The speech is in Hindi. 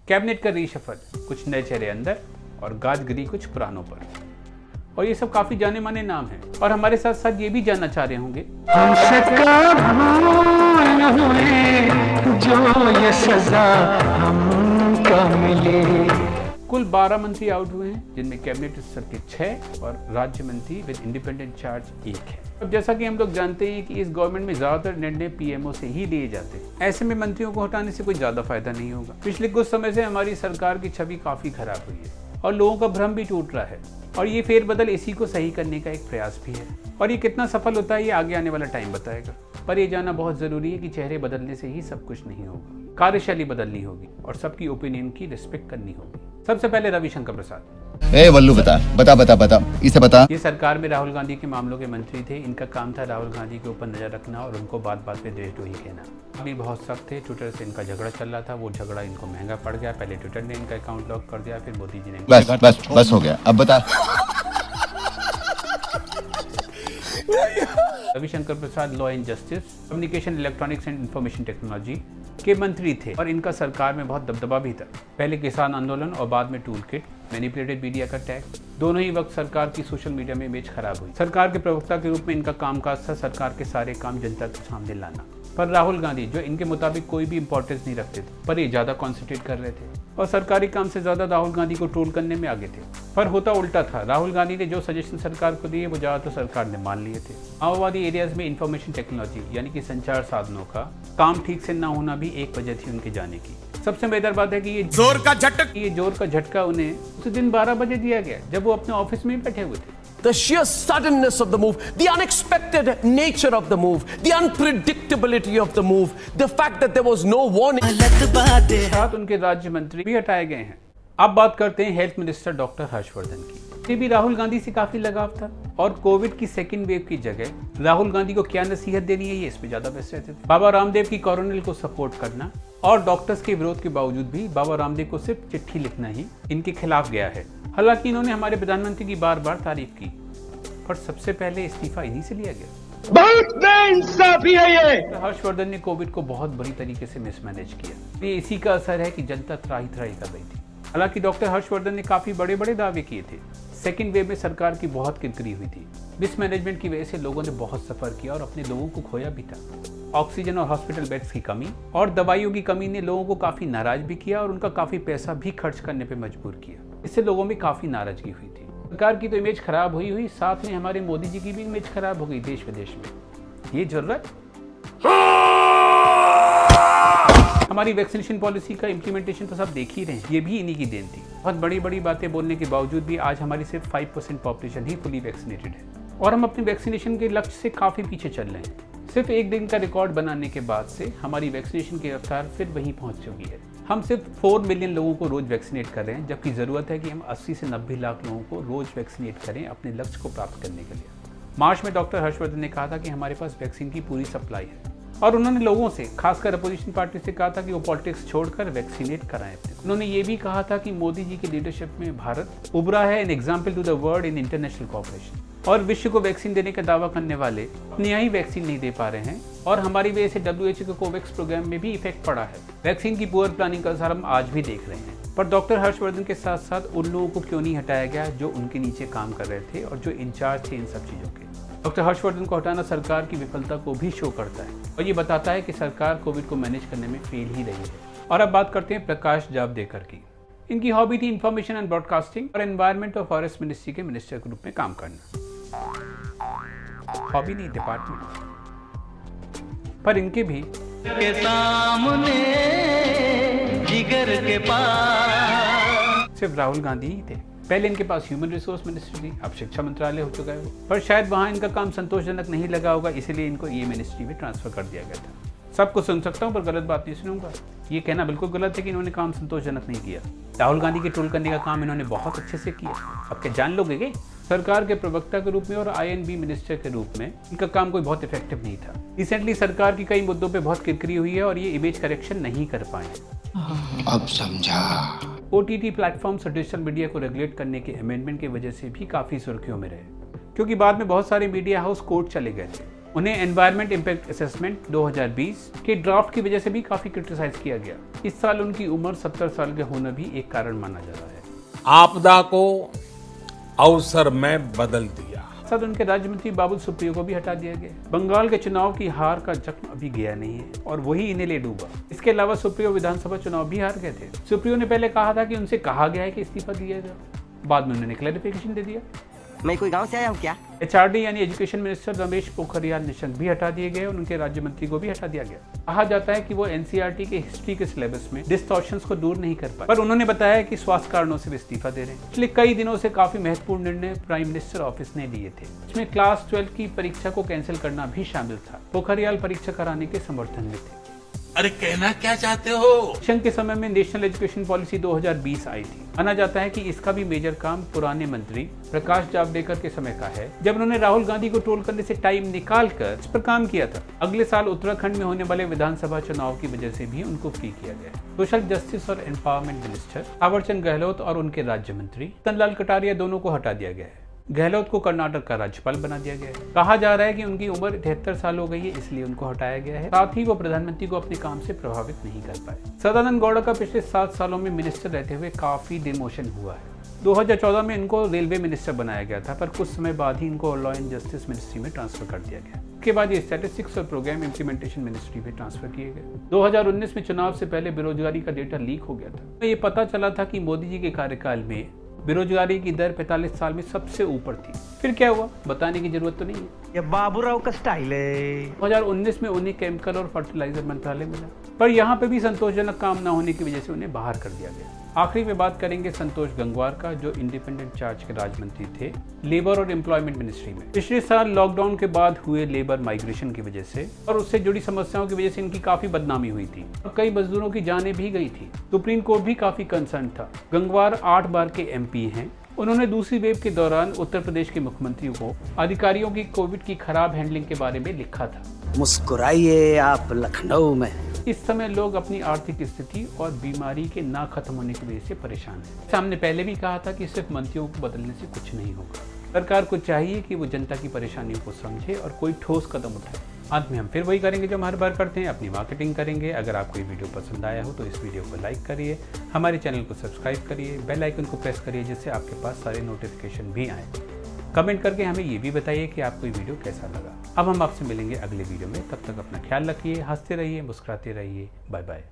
कैबिनेट का रीशफल, कुछ नए चेहरे अंदर और गाजगिरी कुछ पुरानों पर। और ये सब काफी जाने माने नाम हैं। और हमारे साथ साथ ये भी जानना चाह रहे होंगे जो ये सजा हमको मिले। कुल 12 मंत्री आउट हुए हैं, जिनमें कैबिनेट स्तर के 6 और राज्य मंत्री विद इंडिपेंडेंट चार्ज 1 है। अब जैसा कि हम लोग जानते हैं कि इस गवर्नमेंट में ज्यादातर निर्णय पीएमओ से ही लिए जाते हैं। ऐसे में मंत्रियों को हटाने से कोई ज्यादा फायदा नहीं होगा। पिछले कुछ समय से हमारी सरकार की छवि काफी खराब हुई है और लोगों का भ्रम भी टूट रहा है, और ये फेरबदल इसी को सही करने का एक प्रयास भी है। और ये कितना सफल होता है ये आगे आने वाला टाइम बताएगा। पर ये जानना बहुत जरूरी है कि चेहरे बदलने से ही सब कुछ नहीं होगा, कार्यशैली बदलनी होगी और सबकी ओपिनियन की रिस्पेक्ट करनी होगी। सबसे पहले रविशंकर प्रसाद। ए वल्लू बता इसे बता। ये सरकार में राहुल गांधी के मामलों के मंत्री थे। इनका काम था राहुल गांधी के ऊपर नजर रखना और उनको बात बात पे देशद्रोही कहना। अभी बहुत सख्त थे, ट्विटर से इनका झगड़ा चल रहा था। वो झगड़ा इनको महंगा पड़ गया। पहले ट्विटर ने इनका अकाउंट लॉक कर दिया, फिर मोदी जी ने। बस हो गया, अब बता। Ravishankar Prasad law and justice, communication, electronics and information technology के मंत्री थे और इनका सरकार में बहुत दबदबा भी था। पहले किसान आंदोलन और बाद में टूल किट, मैनिपुलेटेड मीडिया का टैग, दोनों ही वक्त सरकार की सोशल मीडिया में इमेज खराब हुई। सरकार के प्रवक्ता के रूप में इनका कामकाज था सरकार के सारे काम जनता के सामने लाना। पर राहुल गांधी, जो इनके मुताबिक कोई भी इंपॉर्टेंस नहीं रखते थे, पर ये ज्यादा कॉन्सेंट्रेट कर रहे थे और सरकारी काम से ज्यादा राहुल गांधी को ट्रोल करने में आगे थे। पर होता उल्टा था। राहुल गांधी ने जो सजेशन सरकार को दिए वो ज्यादातर सरकार ने मान लिए थे। माओवादी एरियाज में इंफॉर्मेशन टेक्नोलॉजी यानी कि संचार साधनों का काम ठीक से न होना भी एक वजह थी उनके जाने की। सबसे मजेदार बात है कि ये जोर का झटका उन्हें उस दिन 12 बजे दिया गया जब वो अपने ऑफिस में बैठे हुए थे। The sheer suddenness of the move, the unexpected nature of the move, the unpredictability of the move, the fact that there was no warning. साथ उनके राज्य मंत्री भी हटाए गए हैं। अब बात करते हैं हेल्थ मिनिस्टर डॉक्टर हर्षवर्धन की। ये भी राहुल गांधी से काफी लगाव था और कोविड की सेकेंड वेव की जगह राहुल गांधी को क्या नसीहत देनी है ये इस पे ज्यादा व्यस्त रहते थे। बाबा रामदेव की कोरोनिल को सपोर्ट करना और डॉक्टर्स के विरोध के बावजूद भी बाबा रामदेव को सिर्फ चिट्ठी लिखना ही इनके खिलाफ गया है। हालांकि इन्होंने हमारे प्रधानमंत्री की बार बार तारीफ की, पर सबसे पहले इस्तीफा इन्हीं से लिया गया। बहुत बेइंसाफी है ये। हर्षवर्धन ने कोविड को बहुत बुरी तरीके से मिसमैनेज किया। ये इसी का असर है कि जनता त्राही त्राही कर रही थी। हालांकि डॉक्टर हर्षवर्धन ने काफी बड़े बड़े दावे किए थे। सेकेंड वेव में सरकार की बहुत किरकिरी हुई थी। मिसमैनेजमेंट की वजह से लोगों ने बहुत सफर किया और अपने लोगों को खोया भी था। ऑक्सीजन और हॉस्पिटल बेड्स की कमी और दवाइयों की कमी ने लोगों को काफी नाराज भी किया और उनका काफी पैसा भी खर्च करने पे मजबूर किया। इससे लोगों में काफी नाराजगी हुई थी। सरकार की तो इमेज खराब हुई, साथ में हमारे मोदी जी की भी इमेज खराब हो गई देश विदेश में। ये जरूरत हमारी वैक्सीनेशन पॉलिसी का इम्प्लीमेंटेशन तो सब देख ही रहे हैं, ये भी इन्हीं की देन थी। बहुत बड़ी बड़ी बातें बोलने के बावजूद भी आज हमारी सिर्फ 5% पॉपुलेशन ही फुली वैक्सीनेटेड है और हम अपने वैक्सीनेशन के लक्ष्य से काफी पीछे चल रहे हैं। सिर्फ एक दिन का रिकॉर्ड बनाने के बाद से हमारी वैक्सीनेशन की रफ्तार फिर वहीं पहुंच चुकी है। हम सिर्फ 4 मिलियन लोगों को रोज वैक्सीनेट कर रहे हैं, जबकि जरूरत है कि हम 80 से 90 लाख लोगों को रोज वैक्सीनेट करें अपने लक्ष्य को प्राप्त करने के लिए। मार्च में डॉक्टर हर्षवर्धन ने कहा था कि हमारे पास वैक्सीन की पूरी सप्लाई है और उन्होंने लोगों से, खासकर अपोजिशन पार्टी से कहा था कि वो पॉलिटिक्स छोड़कर वैक्सीनेट कराएं। उन्होंने ये भी कहा था कि मोदी जी की लीडरशिप में भारत उभरा है an example to the world in international cooperation. और विश्व को वैक्सीन देने का दावा करने वाले अपने यहाँ ही वैक्सीन नहीं दे पा रहे हैं और हमारी वजह से WHO के कोवैक्स प्रोग्राम में भी इफेक्ट पड़ा है। वैक्सीन की पुअर प्लानिंग का असर हम आज भी देख रहे हैं। पर डॉक्टर हर्षवर्धन के साथ साथ उन लोगों को क्यों नहीं हटाया गया जो उनके नीचे काम कर रहे थे और जो इंचार्ज थे इन सब चीजों के। डॉक्टर हर्षवर्धन को हटाना सरकार की विफलता को भी शो करता है और ये बताता है कि सरकार कोविड को मैनेज करने में फेल ही रही है। और अब बात करते हैं प्रकाश जावड़ेकर की। इनकी हॉबी थी इंफॉर्मेशन एंड ब्रॉडकास्टिंग और एनवायरमेंट और फॉरेस्ट मिनिस्ट्री के मिनिस्टर के रूप में काम करना। हॉबी नहीं, डिपार्टमेंट। पर इनके भी के सामने जिगर के पास सिर्फ राहुल गांधी ही थे। पहले इनके पास ह्यूमन रिसोर्स मिनिस्ट्री थी, अब शिक्षा मंत्रालय हो चुका है वो। पर शायद वहां इनका काम संतोषजनक नहीं लगा होगा, इसलिए इनको ये मिनिस्ट्री में ट्रांसफर कर दिया गया था। सब कुछ सुन सकता हूँ पर गलत बात नहीं सुनूंगा। ये कहना बिल्कुल गलत है कि इन्होंने काम संतोषजनक नहीं किया। राहुल गांधी के ट्रोल करने का काम इन्होंने बहुत अच्छे से किया। अब क्या जान लोगे कि सरकार के प्रवक्ता के रूप में और INB मिनिस्टर के रूप में इनका काम कोई बहुत इफेक्टिव नहीं था। रिसेंटली सरकार की कई मुद्दों पे बहुत किरकिरी हुई है और ये इमेज करेक्शन नहीं कर पाए। अब समझा। OTT प्लेटफॉर्म्स और डिजिटल मीडिया को रेगुलेट करने के अमेंडमेंट की वजह से भी काफी सुर्खियों में रहे, क्योंकि बाद में बहुत सारे मीडिया हाउस कोर्ट चले गए थे उन्हें एनवायरमेंट इम्पैक्ट असेसमेंट 2020 के ड्राफ्ट की वजह से भी काफी क्रिटिसाइज किया गया। इस साल उनकी उम्र 70 साल के होना भी एक कारण माना जा रहा है। आपदा को अवसर में बदल दिया। साथ उनके राज्य मंत्री बाबुल सुप्रियो को भी हटा दिया गया। बंगाल के चुनाव की हार का जख्म अभी गया नहीं है और वही इन्हें ले डूबा। इसके अलावा सुप्रियो विधानसभा चुनाव भी हार गए थे। सुप्रियो ने पहले कहा था कि उनसे कहा गया है कि इस्तीफा दिया जाए, बाद में उन्होंने क्लैरिफिकेशन दे दिया। मैं कोई गांव से आया हूँ क्या? HRD यानी एजुकेशन मिनिस्टर रमेश पोखरियाल निशंक भी हटा दिए गए और उनके राज्य मंत्री को भी हटा दिया गया। कहा जाता है कि वो NCERT के हिस्ट्री के सिलेबस में डिस्टॉर्शंस को दूर नहीं कर पाए, पर उन्होंने बताया कि स्वास्थ्य कारणों से वे इस्तीफा दे रहे हैं। पिछले कई दिनों से काफी महत्वपूर्ण निर्णय प्राइम मिनिस्टर ऑफिस ने लिए थे। इसमें क्लास 12 की परीक्षा को कैंसिल करना भी शामिल था। पोखरियाल परीक्षा कराने के समर्थन में थे। अरे कहना क्या चाहते हो? निशंक के समय में नेशनल एजुकेशन पॉलिसी 2020 आई थी। माना जाता है कि इसका भी मेजर काम पुराने मंत्री प्रकाश जावड़ेकर के समय का है, जब उन्होंने राहुल गांधी को ट्रोल करने से टाइम निकालकर इस पर काम किया था। अगले साल उत्तराखंड में होने वाले विधानसभा चुनाव की वजह से भी उनको फ्री किया गया। सोशल जस्टिस और एम्पावरमेंट मिनिस्टर थावरचंद गहलोत और उनके राज्य मंत्री रतनलाल कटारिया दोनों को हटा दिया गया है। गहलोत को कर्नाटक का राज्यपाल बना दिया गया है। कहा जा रहा है कि उनकी उम्र 73 साल हो गई है, इसलिए उनको हटाया गया है। साथ ही वो प्रधानमंत्री को अपने काम से प्रभावित नहीं कर पाए। सदानंद गौड़ा का पिछले 7 सालों में मिनिस्टर रहते हुए काफी डिमोशन हुआ है। 2014 में इनको रेलवे मिनिस्टर बनाया गया था, पर कुछ समय बाद ही इनको लॉ एंड जस्टिस मिनिस्ट्री में ट्रांसफर कर दिया गया। उसके बाद ये स्टैटिस्टिक्स और प्रोग्राम इम्प्लीमेंटेशन मिनिस्ट्री में ट्रांसफर किए गए। 2019 में चुनाव से पहले बेरोजगारी का डेटा लीक हो गया था। ये पता चला था कि मोदी जी के कार्यकाल में बेरोजगारी की दर 45 साल में सबसे ऊपर थी। फिर क्या हुआ, बताने की जरूरत तो नहीं है। ये बाबूराव का स्टाइल है। 2019 में उन्हें केमिकल और फर्टिलाइजर मंत्रालय मिला, पर यहाँ पे भी संतोषजनक काम न होने की वजह से उन्हें बाहर कर दिया गया। आखिरी में बात करेंगे संतोष गंगवार का, जो इंडिपेंडेंट चार्ज के राज्य मंत्री थे लेबर और एम्प्लॉयमेंट मिनिस्ट्री में। पिछले साल लॉकडाउन के बाद हुए लेबर माइग्रेशन की वजह से और उससे जुड़ी समस्याओं की वजह से इनकी काफी बदनामी हुई थी और कई मजदूरों की जानें भी गई थी। सुप्रीम कोर्ट भी काफी कंसर्न था। गंगवार 8 बार के MP हैं। उन्होंने दूसरी वेव के दौरान उत्तर प्रदेश के मुख्यमंत्री को अधिकारियों की कोविड की खराब हैंडलिंग के बारे में लिखा था। मुस्कुराइए आप लखनऊ में। इस समय लोग अपनी आर्थिक स्थिति और बीमारी के ना खत्म होने की वजह से परेशान हैं। हमने पहले भी कहा था कि सिर्फ मंत्रियों को बदलने से कुछ नहीं होगा। सरकार को चाहिए कि वो जनता की परेशानियों को समझे और कोई ठोस कदम उठाए। अंत में हम फिर वही करेंगे जो हम हर बार करते हैं, अपनी मार्केटिंग करेंगे। अगर आपको ये वीडियो पसंद आया हो तो इस वीडियो को लाइक करिए, हमारे चैनल को सब्सक्राइब करिए, बेल आइकन को प्रेस करिए जिससे आपके पास सारे नोटिफिकेशन भी आए। कमेंट करके हमें ये भी बताइए कि आपको ये वीडियो कैसा लगा। अब हम आपसे मिलेंगे अगले वीडियो में। तब तक अपना ख्याल रखिए, हंसते रहिए, मुस्कुराते रहिए। Bye bye.